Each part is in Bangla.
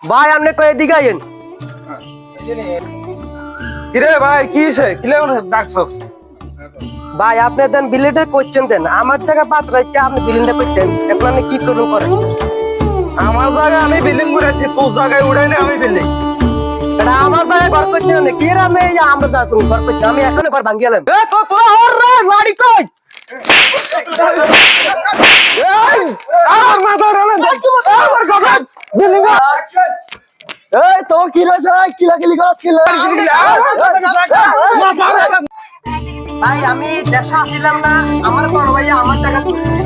ভাই আপনি কই এদিকে আইন। কিরে ভাই কি হইছে কিলে ডাকছস? ভাই আপনি দেন বিলিটা করছেন দেন আমার জায়গা বাদ রাখতে আপনি বিলিংটা করছেন এখন আপনি কি করুন করেন। আমার জায়গায় আমি বিল্ডিং করেছি, তোর জায়গায় উড়াইনি আমি বিল্ডিং। এটা আমার জায়গায় ঘর করছেন না কি রে আমি আমরা দা তুমি ঘর করছেন আমি এখনই ঘর ভাঙি গেলাম। এ তো তোরা হর রে লাড়ি কই? এই আমার মাথা রে আমার কথা বিল্ডিং এই তো কি রয়েছে কিলাকিলি করছিল। ভাই আমি দেশে আসছিলাম না আমার বড় ভাইয়া আমার জায়গা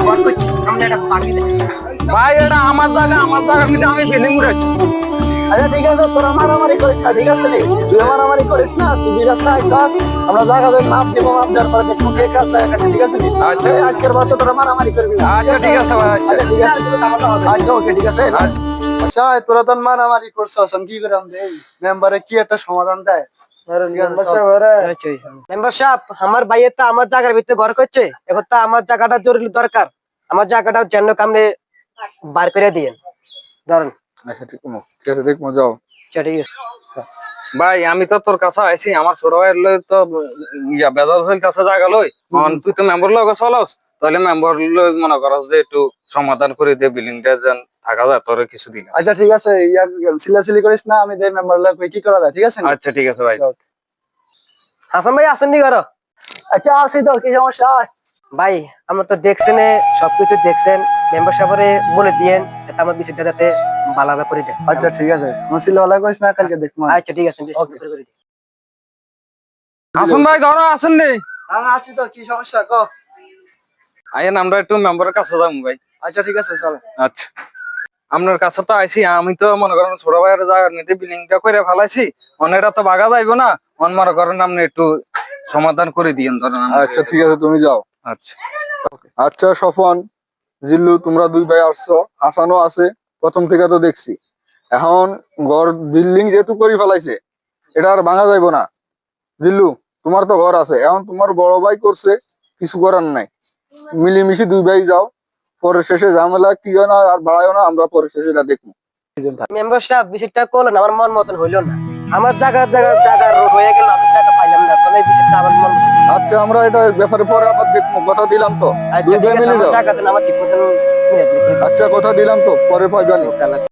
ঘর করছে আমরা এটা ভাঙি দেন। ভাই এটা আমার জায়গা কিন্তু আমি বিল্ডিং করেছি। আচ্ছা ঠিক আছে তোরা মারামারি করিস না ঠিক আছে তুই মারামারি করিস না তুই বিরাস্তা আইস আমরা জায়গা মাপ দিব মাপ দেওয়ার পরে দেখবো কে কাজ কাছে ঠিক আছে আচ্ছা আজকের বার তো তোরা মারামারি করবি না আচ্ছা ঠিক আছে ভাই আচ্ছা ঠিক আছে আচ্ছা ওকে ঠিক আছে আচ্ছা তোরা তো মারামারি করছস আমি কি করাম দেই মেম্বারে কি একটা সমাধান দেয় মেম্বার সাহেব আমার ভাইয়ের তো আমার জায়গার ভিতরে ঘর করছে এখন তো আমার জায়গাটা জরুরি দরকার আমার জায়গাটা যেন কামনে বার করে দিয়েন ধরেন। আচ্ছা ঠিক আছে দেখবো যাও। আচ্ছা ঠিক আছে ভাই আমি তো তোর কাছে আইছি আমার ছোট ভাইয়ের লই তো বেজাল কাছে জায়গা লই তুই তো মেম্বার লগে চলাস তাহলে মেম্বার লই মনে করস যে একটু সমাধান করে দে বিল্ডিংটা যেন থাকা যায় তোর কিছু দিন। আচ্ছা ঠিক আছে ইয়ার সিলাসিলি করিস না, আমি দেই মেম্বার লাগবে কি করা যায় ঠিক আছে আচ্ছা ঠিক আছে ভাই। হাসান ভাই আসেননি ঘর? আচ্ছা আসি তো কি সমস্যা ভাই আমরা তো দেখছেন সবকিছু দেখছেন মেম্বার সাহেবরে বলে দিয়েন যাতে আমার বিষয়টা যাতে ভালোভাবে করে দেন। আচ্ছা ঠিক আছে তোমার সিলাওয়ালা করিস না কালকে দেখবো। আচ্ছা ঠিক আছে আসুন ভাই ঘর আসুন নি আসি তো কি সমস্যা ক। আইন আমরা একটু মেম্বারের কাছে যাবো ভাই। আচ্ছা ঠিক আছে চল। আচ্ছা আপনার কাছে তো আইছি আমি তো মনে করেন ছোট ভাইয়ের জায়গা নিতে বিল্ডিংটা করে ফেলাইছি অনেকটা তো বাগা যাইবো না মনে করেন আপনি একটু সমাধান করে দিয়েন ধরেন। আচ্ছা ঠিক আছে তুমি যাও। আচ্ছা আচ্ছা স্বপন জিল্লু তোমরা দুই ভাই আসছো, হাসানও আছে প্রথম থেকে তো দেখছি। এখন ঘর বিল্ডিং যেহেতু করে ফেলাইছে এটা আর ভাঙা যাইবো না। জিল্লু তোমার তো ঘর আছে, এখন তোমার বড় ভাই করছে কিছু করার নাই, মিলিমিশি দুই ভাই যাও, পরে শেষে ঝামেলা কি হয় না আর বাড়ায়ও না, আমরা পরে শেষে এটা দেখবো। মেম্বার সাহেব বিষয়টা করলেন আমার মন মতন হইলো না আমার জায়গা হয়ে গেল আমি জায়গা পাইলাম না তাহলে বিষয়টা আমার মন। আচ্ছা আমরা এটা ব্যাপারে পরে আবার দেখবো, কথা দিলাম তো আচ্ছা দুই ঠিক ভাই আছে মিলে আমার যাও। জায়গা দেন আমার ঠিক মতন আচ্ছা কথা দিলাম তো পরে পাইবানি।